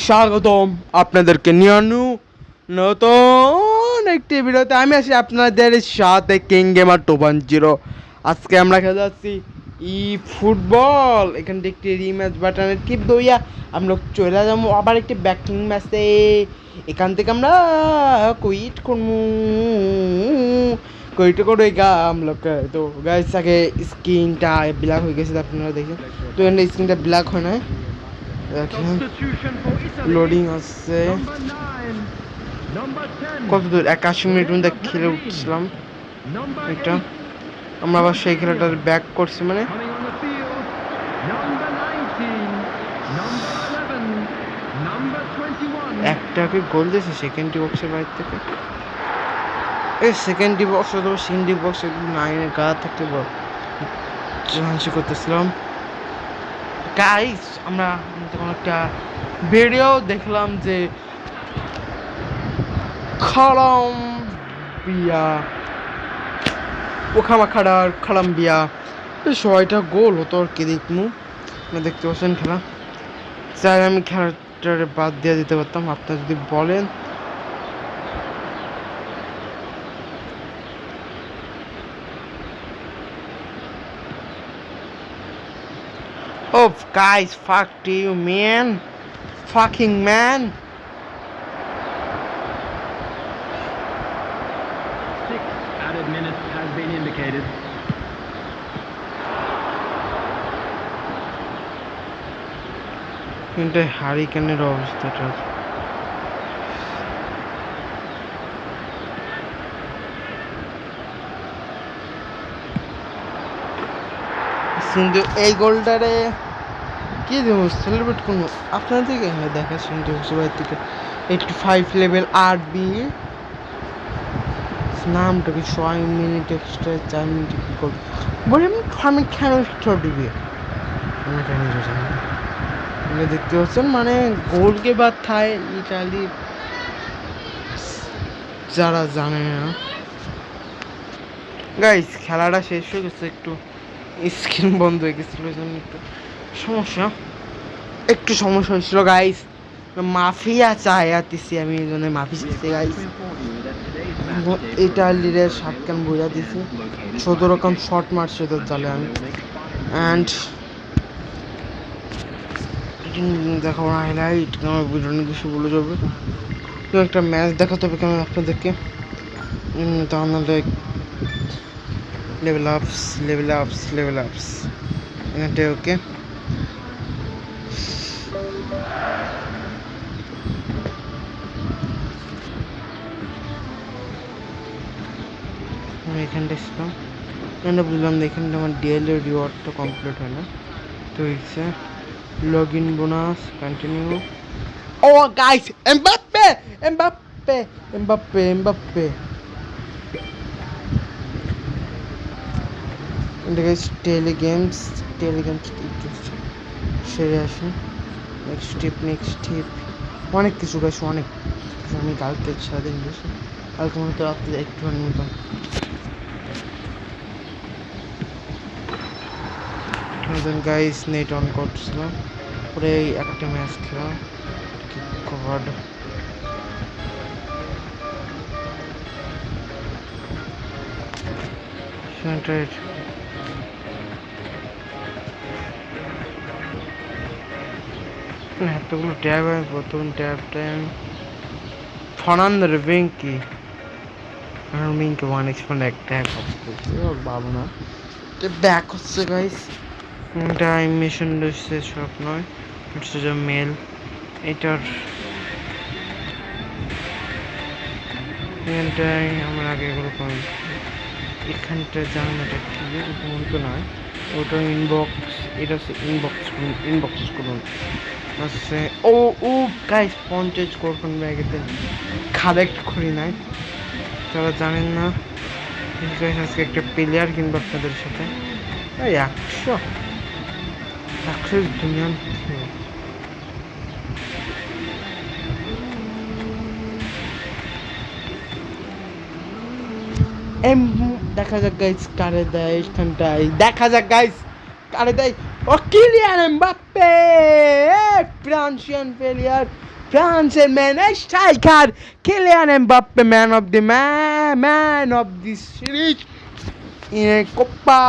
স্বাগতম আপনাদেরকে নিয়ে নতুন একটি ভিডিওতে। আমি আছি আপনাদের সাথে কিং গেমার 2.0। আজকে আমরা খেলে যাচ্ছি ফুটবল। এখান থেকে একটি রিম্যাচ বাটনের টিপ দইয়া আমরা চলে যাবো আবার একটি ব্যাকিং ম্যাচে। এখান থেকে আমরা কুইট করবো করে আমরা তো গাইস আগে স্ক্রিনটা ব্ল্যাক হয়ে গেছে, আপনারা দেখেন তো এখানে স্ক্রিনটা ব্ল্যাক হয় না, লোডিং আসছে। কত দূর 81 মিনিট মধ্যে খেলে উঠছিলাম এটা। আমরা আবার সেই খেলাটার ব্যাক করছি, মানে একটাকে গোল দিয়েছে সেকেন্ড বক্সের বাইরে থেকে। এই সেকেন্ড বক্স অথবা সিন্ডি বক্স 9-এর গা থাকতে চান্স করতেছিলাম। গাইস আমরা তখন একটা ভিডিও দেখলাম যে কলম্বিয়া ছয়টা গোল হতো আর কি দেখবো। দেখতে পাচ্ছেন খেলা, চাই আমি খেলাটারে বাদ দিয়ে দিতে পারতাম। আপনারা যদি বলেন oh guys, fuck you man, fucking man. 6 added minutes has been indicated. কিন্তু হারিকেনের অবস্থাটা কিন্তু এই গোলটারে কি দেবো সেলিব্রেট করবো আপনার থেকে দেখা শুনতে সবাই থেকে 85 লেভেল 8B নামটা কি 6 মিনিট এক্সট্রা 4 মিনিট কি করবো বলে আমি কেন এক্সট্রা দিবি আমি কেন জানি। দেখতে পাচ্ছেন মানে গোলকে বাদ থায় ইটালি যারা জানে না। গাইস খেলাটা শেষ হয়ে গেছে, একটু স্ক্রিন বন্ধ হয়ে গেছিলো, জন্য একটু সমস্যা হয়েছিল গাইস। মাফিয়া চাইছি আমি এই জন্য মাফি চাইছি গাইস। ইটালির 7 কান বোঝা দিছি, 14 রকম শট মারছে তো জালে আমি। অ্যান্ড দেখাবো না হাইলাইট, আমার ভিডিও নিয়ে কিছু বলে যাবে। তো একটা ম্যাচ দেখাতে হবে কেমন আপনাদেরকে, তাহলে লেভেল আপস এখানটায় ওকে। আমি এখানটা ছিলাম, এখানটা বুঝলাম না এখানটা আমার ডিএলের রিওয়ার্ডটা কমপ্লিট হয় না, তো হচ্ছে লগ ইন বোনাস কন্টিনিউ। ও গাইস এমবাপ্পে এটা গাইস টেলিগেমস সেরে আসি। নেক্সট টিপ অনেক কিছু গাইস, অনেক কিছু। আমি কালকে সারাদিন বসে কালকে মনে তো রাত্রে একটুখানি মতন গাইস নেট অন করছিলাম, পরে একটা ম্যাচ খেলাম। গড সেন্টারেড এতগুলো ট্যাব, আমি প্রথম ট্যাবটায় আমি ফর্নান্দো মিঙ্কি 1x এক ট্যাগ ভালো না ব্যাক হচ্ছে গাইস। এটা অ্যানিমেশন রয়েছে সব নয়, হচ্ছে যে মেল এটার এখানটায় আমরা আগে এগুলো করি। এখানটা জানাটা কি তো নয়, ওটা ইনবক্স, এটা হচ্ছে ইনবক্স করুন হচ্ছে। ও গাইস 50 করবেন ব্যাগেতে কালেক্ট করি নাই, তারা জানেন না। আজকে একটা প্লেয়ার কিনবো আপনাদের সাথে 100 দুনিয়ার দেখা যাক গাইস কারে দেয় এখানটায়, দেখা যাক গাইস কারে দেয়। ও কিলিয়ান এমবাপ্পে! ফ্রান্সিয়ান প্লেয়ার, ফ্রান্সের man striker Kylian Mbappe, man of the series in Copa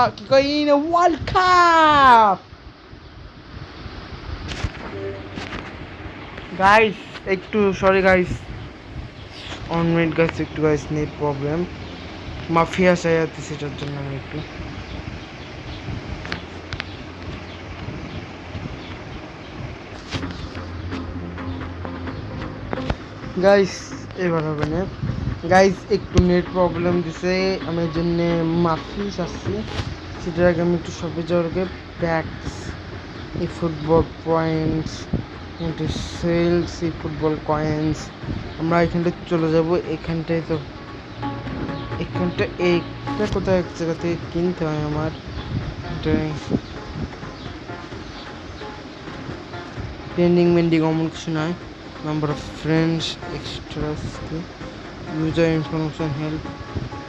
in World Cup. Guys, একটু sorry guys, on minute guys, একটু গাইস নেট প্রবলেম, মাফিয়া চাই আছে, সেটার জন্য আমি একটু গাইস এবার হবে না গাইস, একটু নেট প্রবলেম দিছে, আমি এর জন্য মাফি চাচ্ছি। সেটার আগে আমি একটু সবে যাওয়ার আগে প্যাক্স এই ফুটবল পয়েন্টস কিন্তু সেলস এই ফুটবল কয়েন্স, আমরা এখানটা চলে যাব। এখানটায় তো এখানটা এইটা কোথাও এক জায়গা থেকে কিনতে হয় আমার, ট্রেন্ডিং মেন্ডিং অমন কিছু নয়। Number of friends, extra user information, help,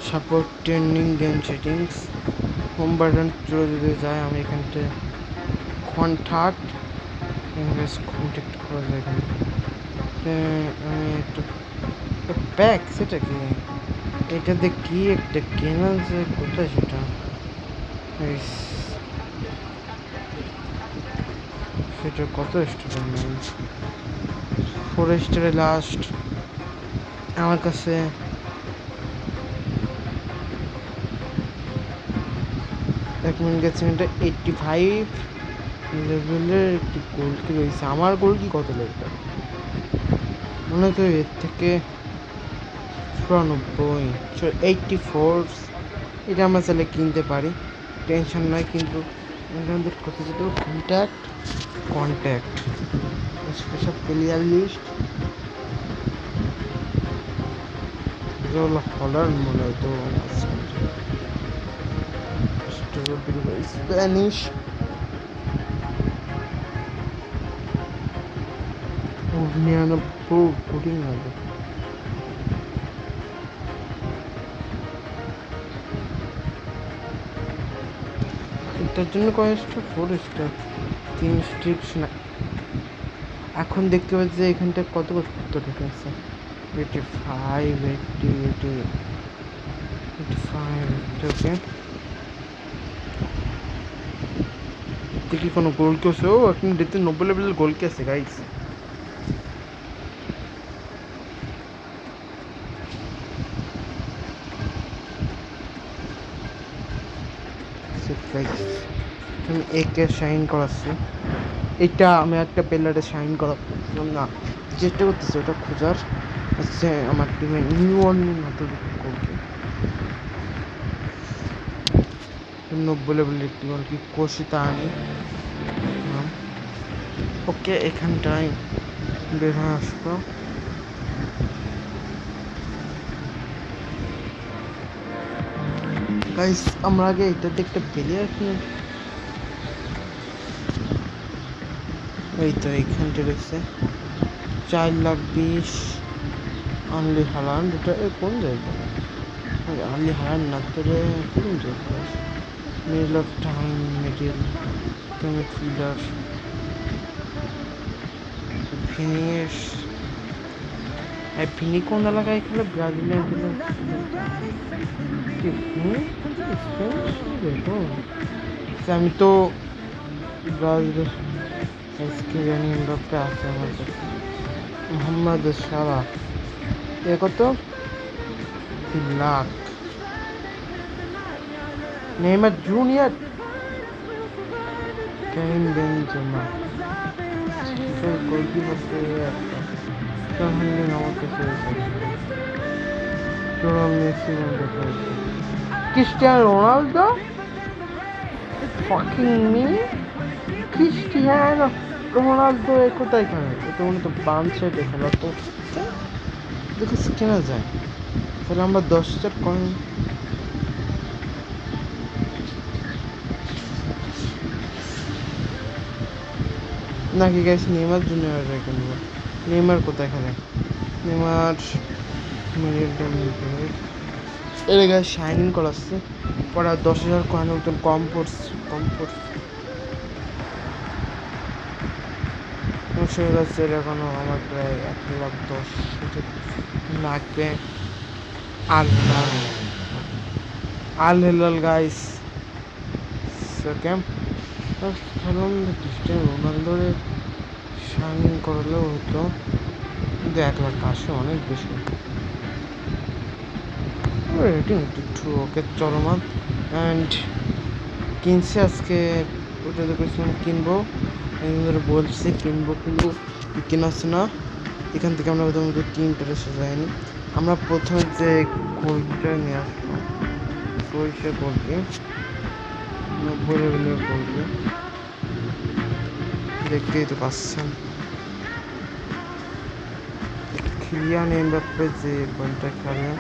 support, trending, game settings, home button চলে যেতে যায়। আমি এখানটায় কন্ট্যাক্ট কন্ট্যাক্ট করা যায় এখানে। আমি একটু প্যাক, সেটা কি এটাতে কি একটা কেনা যে কোথায় সেটা, সেটা কত স্টুডেন্ট, 4 স্টারে লাস্ট আমার কাছে। এক মিনিট গেছে, এটা 85 লেভেলের একটি গোল কি রয়েছে। আমার গোল কি কত লেভেল মনে তো এর থেকে 94, 84, এটা আমরা চাইলে কিনতে পারি, টেনশন নয়। কিন্তু আমাদের কোথায় যেতে কন্ট্যাক্ট স্পেশাল প্লেয়ার লিস্ট যেগুলো ফলার মনে হয় তো স্প্যানিশ কোডিং হবে। এটার জন্য কয় স্টার, 4 স্টার, 3 স্ট্রিক্স না। এখন দেখতে পাচ্ছি যে এখানটা কত টাকা আছে, 85, 85, ওকে। কি কোনো গোল কি আছে? ও এখন দেখতে 90 লেভেলের গোল কি আছে গাইস। আমি একে শাইন করাচ্ছি, এটা আমি একটা প্লেয়ারে শাইন করাচ্ছিলাম না, চেষ্টা করতেছি ওটা খোঁজার। হচ্ছে আমার টিমে নিউ অর্লিন মতো গোলকি 90 লেভেলের একটি গোলকি কোশিতা আনি। ওকে, এখানটায় বের হয়ে আসবো। গাইস আমরা আগে এটাতে একটা প্লেয়ার কিনে, এই তো এইখানটা রয়েছে 4,20,000 আনলি হালান্ড। এটা কোন জায়গা, আনলি হালান্ড না তো রে, কোন জায়গা, middle of time, midfielder, finish. ফিনি কোন এলাকায় খেলে, ব্রাজিলের খেলে, আমি তো ব্রাজিলের জানি এমবাপ্পে আছে আমার কাছে। মোহাম্মদ সালাহ এ কত, 3 lakh. Neymar junior, Karim Benzema, goalkeeper একটা আমার কাছে Messi, Cristiano Ronaldo, fucking me, Cristiano Ronaldo এ কোথায় খেলে? এটা মনে তো বাম সাইডে খেলা, তো দেখে কেনা যায়। তাহলে আমরা 10,000 কয়েন নাকি গাইস নেইমার জুনিয়র কিনব। নেইমার কোথায় খেলে? নেইমার এর গায়ে শাইনিং করাচ্ছে, পরে 10,000 কয়েনের মতন কম পড়ছে। সমস্যা হচ্ছে এখনো আমার প্রায় 1,10,000 লাগবে। আল্লাহ আল হেলাল গাইস ভাবলাম ক্রিস্টিয়ানো রোনালদোরে সাইন করলেও হতো, কিন্তু 1,00,000 আসে অনেক বেশি। রেটিং একটু ওকে চলমান অ্যান্ড কিনছে আজকে, ওটা দেখেছিলাম কিনবো, ধরে বলছে কিনবো কিন্তু কেনাচ্ছে না। এখান থেকে আমরা প্রথমত টিমটা এসে যায়নি। আমরা প্রথমে যে গোলটা নিয়ে আসলাম ক্রোয়েশিয়া গোলকে 90 লেভেলের গোলকে দেখতেই তো পাচ্ছেন। কিলিয়ান এমবাপ্পে যে গোলটা খেলে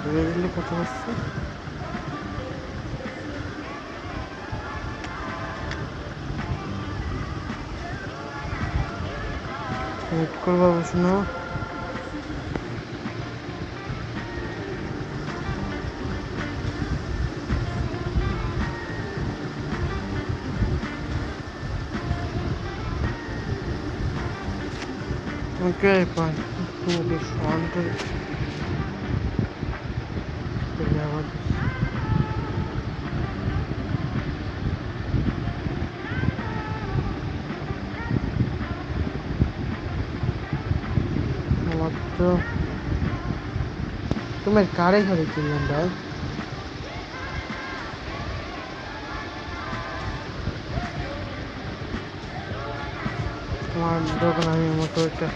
ব্রাজিলে কত হচ্ছে, ওয়েট করবো শোনা। ওকে পাই ওকে শান্ত আবার আমার তো তোমার কারে ঘরে কিনলাম ভাই, তোমার দোকান আমি মতো একটা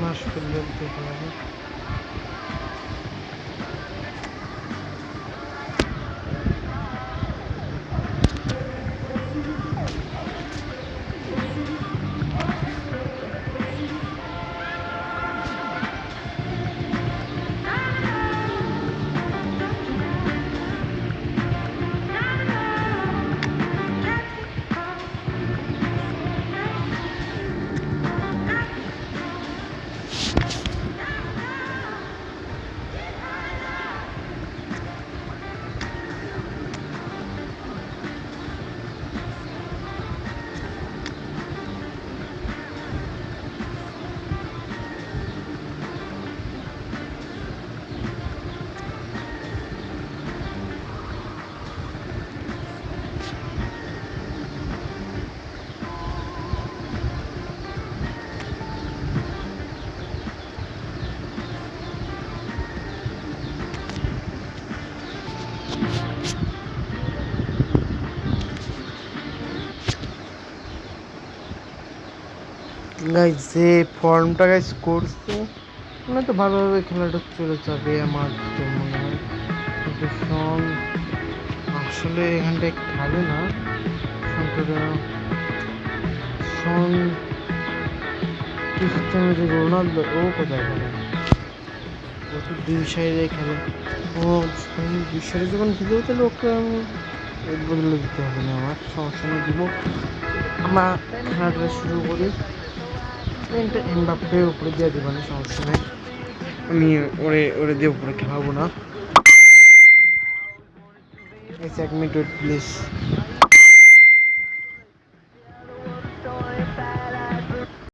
মাস করলে দেখে নেবো। গাইজ যে ফর্মটা গাইজ করছে মানে তো ভালোভাবে খেলাটা চলে যাবে আমার তো মনে হয়, কিন্তু সন আসলে এখানটায় খেলে না। সন ক্রিস্টিয়ানো যে রোনালদো ও কোথায় খেলে, ও তো 2 সাইডে খেলে। ও দুই সাইডে যখন খেলবে তাহলে ওকে আমি বদলে দিতে হবে না, আমার সমস্যা নেই, দিব। আমরা খেলাটা শুরু করি, এমবাপ্পের উপরে দিয়ে দেবো না, সমস্যা নেই, আমি ওরে দিয়ে উপরে খেলাবো না। 1 মিনিট ওয়েট প্লিজ।